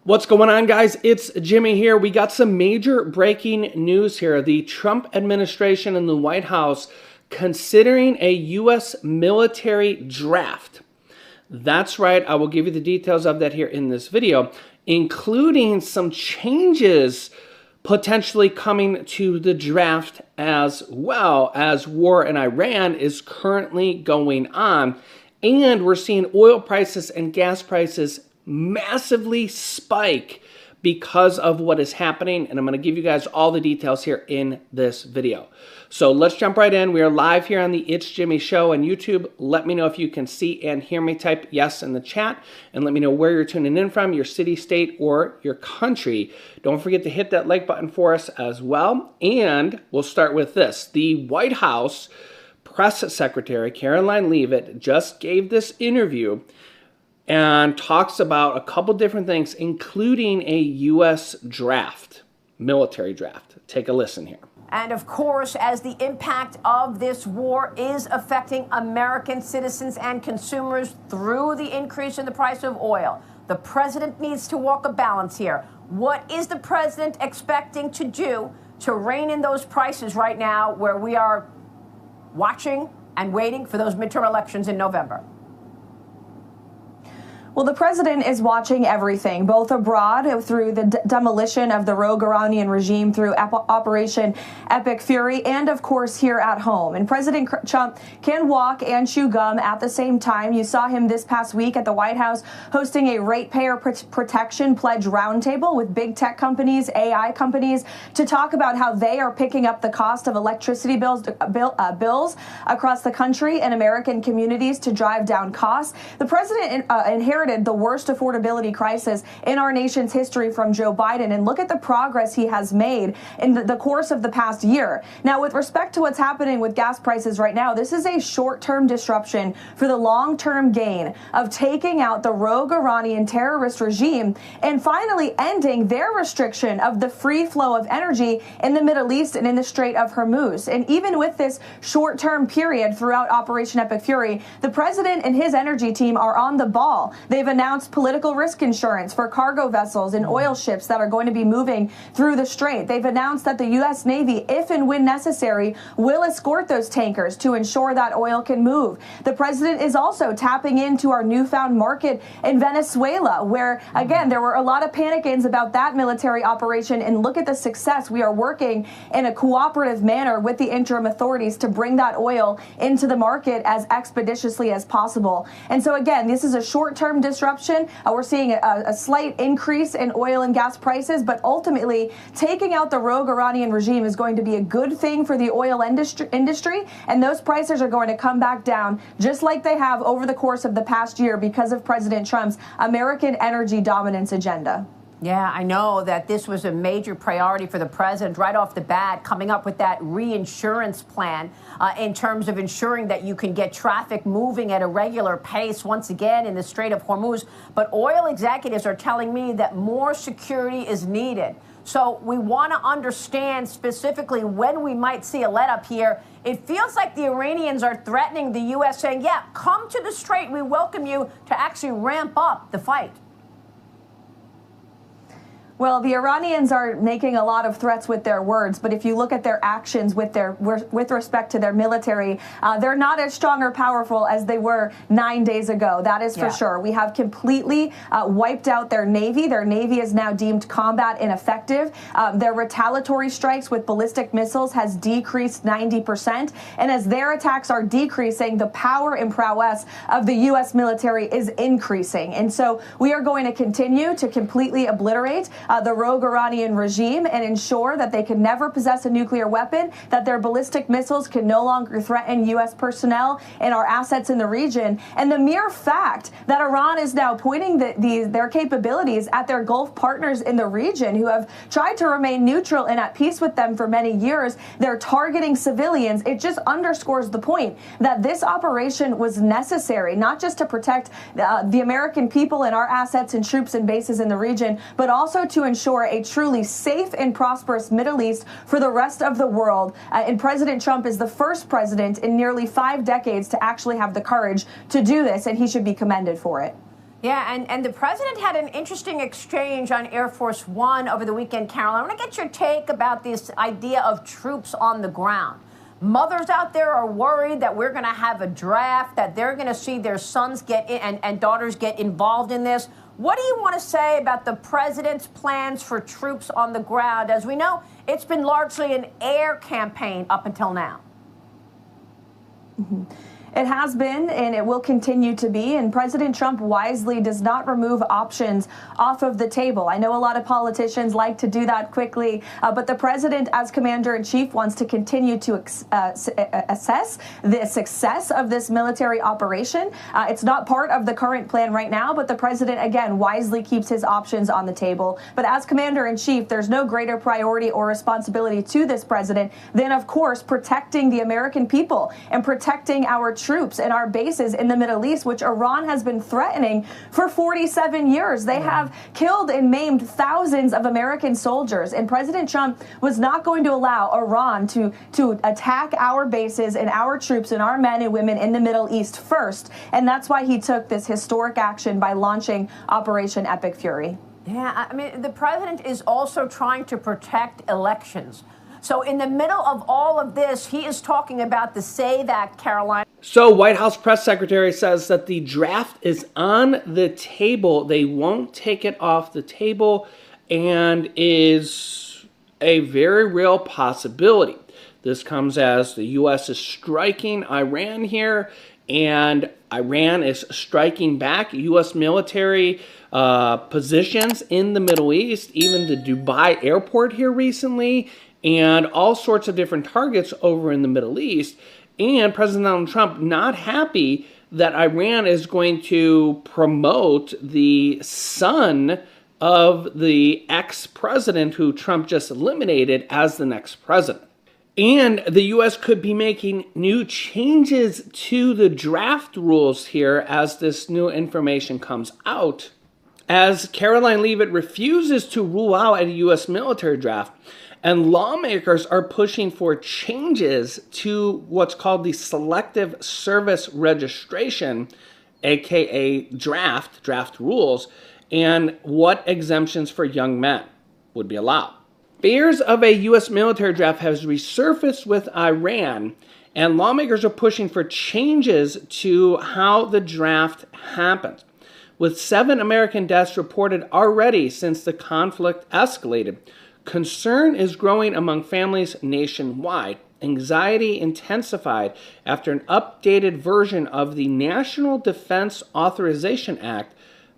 What's going on, guys? It's Jimmy here. We got some major breaking news here. The Trump administration and the White House considering a U.S. military draft. That's right. I will give you the details of that here in this video, including some changes potentially coming to the draft, as well as war in Iran is currently going on. And we're seeing oil prices and gas prices massively spike because of what is happening, and I'm going to give you guys all the details here in this video. So let's jump right in. We are live here on the It's Jimmy Show on YouTube. Let me know if you can see and hear me. Type yes in the chat, and let me know where you're tuning in from, your city, state, or your country. Don't forget to hit that like button for us as well, and we'll start with this. The White House Press Secretary Caroline Leavitt just gave this interview and talks about a couple different things, including a U.S. draft, military draft. Take a listen here. And of course, as the impact of this war is affecting American citizens and consumers through the increase in the price of oil, the president needs to walk a balance here. What is the president expecting to do to rein in those prices right now, where we are watching and waiting for those midterm elections in November? Well, the president is watching everything, both abroad through the demolition of the rogue Iranian regime through Operation Epic Fury, and of course here at home. And President Trump can walk and chew gum at the same time. You saw him this past week at the White House hosting a ratepayer protection pledge roundtable with big tech companies, AI companies, to talk about how they are picking up the cost of electricity bills across the country and American communities to drive down costs. The president inherited the worst affordability crisis in our nation's history from Joe Biden, and look at the progress he has made in the course of the past year. Now, with respect to what's happening with gas prices right now, this is a short-term disruption for the long-term gain of taking out the rogue Iranian terrorist regime and finally ending their restriction of the free flow of energy in the Middle East and in the Strait of Hormuz. And even with this short-term period throughout Operation Epic Fury, the president and his energy team are on the ball. They've announced political risk insurance for cargo vessels and oil ships that are going to be moving through the strait. They've announced that the U.S. Navy, if and when necessary, will escort those tankers to ensure that oil can move. The president is also tapping into our newfound market in Venezuela, where, again, there were a lot of panic-ins about that military operation, and look at the success. We are working in a cooperative manner with the interim authorities to bring that oil into the market as expeditiously as possible. And so, again, this is a short-term disruption. We're seeing a slight increase in oil and gas prices, but ultimately taking out the rogue Iranian regime is going to be a good thing for the oil industry, and those prices are going to come back down just like they have over the course of the past year because of President Trump's American energy dominance agenda. Yeah, I know that this was a major priority for the president right off the bat, coming up with that reinsurance plan in terms of ensuring that you can get traffic moving at a regular pace once again in the Strait of Hormuz. But oil executives are telling me that more security is needed. So we want to understand specifically when we might see a let up here. It feels like the Iranians are threatening the U.S., saying, yeah, come to the Strait. We welcome you to actually ramp up the fight. Well, the Iranians are making a lot of threats with their words, but if you look at their actions with respect to their military, they're not as strong or powerful as they were 9 days ago. That is for sure. We have completely wiped out their Navy. Their Navy is now deemed combat ineffective. Their retaliatory strikes with ballistic missiles has decreased 90%. And as their attacks are decreasing, the power and prowess of the U.S. military is increasing. And so we are going to continue to completely obliterate the rogue Iranian regime and ensure that they can never possess a nuclear weapon, that their ballistic missiles can no longer threaten U.S. personnel and our assets in the region. And the mere fact that Iran is now pointing their capabilities at their Gulf partners in the region who have tried to remain neutral and at peace with them for many years, they're targeting civilians. It just underscores the point that this operation was necessary, not just to protect the American people and our assets and troops and bases in the region, but also to ensure a truly safe and prosperous Middle East for the rest of the world. And President Trump is the first president in nearly 5 decades to actually have the courage to do this, and he should be commended for it. Yeah, and the president had an interesting exchange on Air Force One over the weekend, Carol. I want to get your take about this idea of troops on the ground. Mothers out there are worried that we're going to have a draft, that they're going to see their sons get in and daughters get involved in this. What do you want to say about the president's plans for troops on the ground? As we know, it's been largely an air campaign up until now. It has been, and it will continue to be, and President Trump wisely does not remove options off of the table. I know a lot of politicians like to do that quickly, but the president, as commander-in-chief, wants to continue to assess the success of this military operation. It's not part of the current plan right now, but the president, again, wisely keeps his options on the table. But as commander-in-chief, there's no greater priority or responsibility to this president than, of course, protecting the American people and protecting our troops and our bases in the Middle East, which Iran has been threatening for 47 years. They have killed and maimed thousands of American soldiers, and President Trump was not going to allow Iran to attack our bases and our troops and our men and women in the Middle East first, and that's why he took this historic action by launching Operation Epic Fury. Yeah, I mean, the president is also trying to protect elections. So in the middle of all of this, he is talking about the SAVE Act, Caroline. So White House press secretary says that the draft is on the table. They won't take it off the table and is a very real possibility. This comes as the U.S. is striking Iran here, and Iran is striking back U.S. military positions in the Middle East, even the Dubai airport here recently, and all sorts of different targets over in the Middle East. And President Donald Trump not happy that Iran is going to promote the son of the ex-president who Trump just eliminated as the next president. And the U.S. could be making new changes to the draft rules here as this new information comes out, as Caroline Leavitt refuses to rule out a U.S. military draft. And lawmakers are pushing for changes to what's called the Selective Service Registration, aka draft rules, and what exemptions for young men would be allowed. Fears of a U.S. military draft has resurfaced with Iran, and lawmakers are pushing for changes to how the draft happens. With 7 American deaths reported already since the conflict escalated, concern is growing among families nationwide. Anxiety intensified after an updated version of the National Defense Authorization Act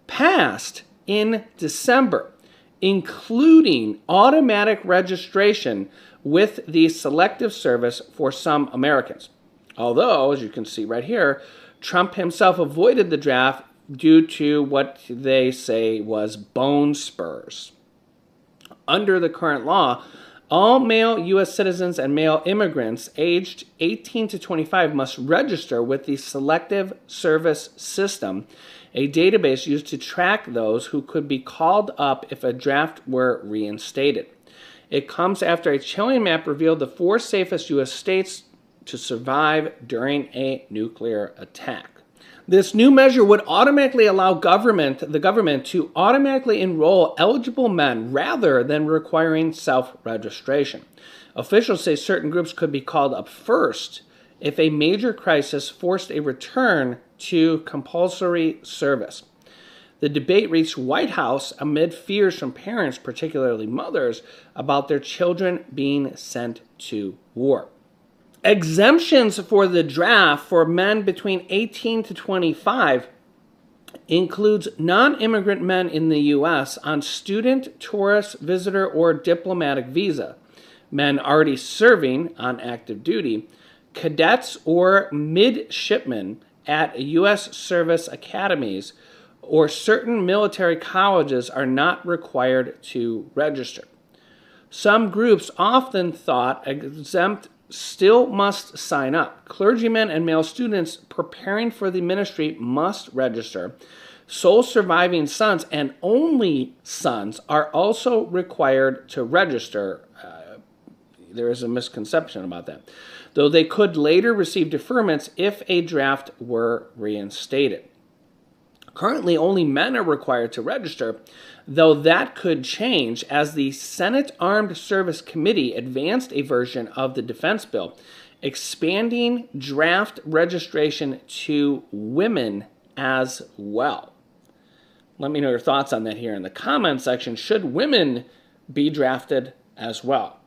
passed in December, including automatic registration with the Selective Service for some Americans. Although, as you can see right here, Trump himself avoided the draft due to what they say was bone spurs. Under the current law, all male U.S. citizens and male immigrants aged 18 to 25 must register with the Selective Service System, a database used to track those who could be called up if a draft were reinstated. It comes after a chilling map revealed the 4 safest U.S. states to survive during a nuclear attack. This new measure would automatically allow the government to automatically enroll eligible men rather than requiring self-registration. Officials say certain groups could be called up first if a major crisis forced a return to compulsory service. The debate reached White House amid fears from parents, particularly mothers, about their children being sent to war. Exemptions for the draft for men between 18 to 25 includes non-immigrant men in the U.S. on student, tourist, visitor, or diplomatic visa, men already serving on active duty, cadets or midshipmen at U.S. service academies, or certain military colleges are not required to register. Some groups often thought exempt still must sign up. Clergymen and male students preparing for the ministry must register. Sole surviving sons and only sons are also required to register. There is a misconception about that, though they could later receive deferments if a draft were reinstated. Currently, only men are required to register, though that could change as the Senate Armed Service Committee advanced a version of the defense bill, expanding draft registration to women as well. Let me know your thoughts on that here in the comment section. Should women be drafted as well?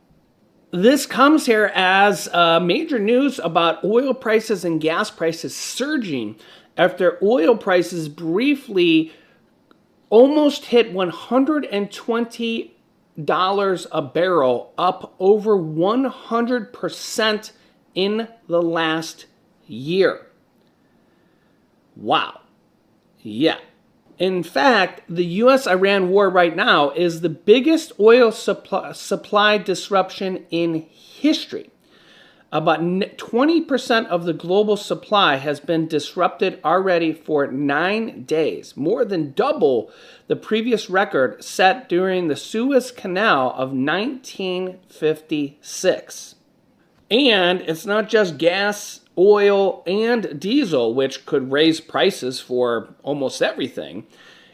This comes here as major news about oil prices and gas prices surging after oil prices briefly almost hit $120 a barrel, up over 100% in the last year. Wow. Yeah. In fact, the U.S.-Iran war right now is the biggest oil supply disruption in history. About 20% of the global supply has been disrupted already for 9 days, more than double the previous record set during the Suez Canal of 1956. And it's not just gas, oil, and diesel, which could raise prices for almost everything.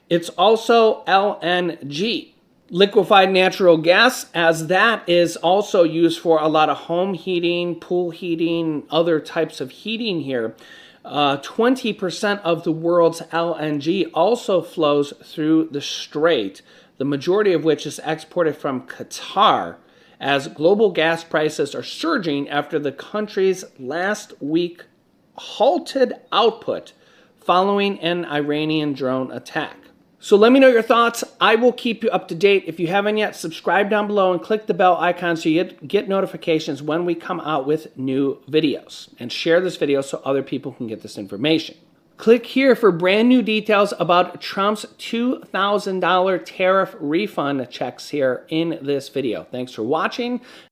It's also LNG. Liquefied natural gas, as that is also used for a lot of home heating, pool heating, other types of heating here. 20% of the world's LNG also flows through the Strait, the majority of which is exported from Qatar, as global gas prices are surging after the country's last week halted output following an Iranian drone attack. So let me know your thoughts. I will keep you up to date. If you haven't yet, subscribe down below and click the bell icon so you get notifications when we come out with new videos. And share this video so other people can get this information. Click here for brand new details about Trump's $2,000 tariff refund checks here in this video. Thanks for watching.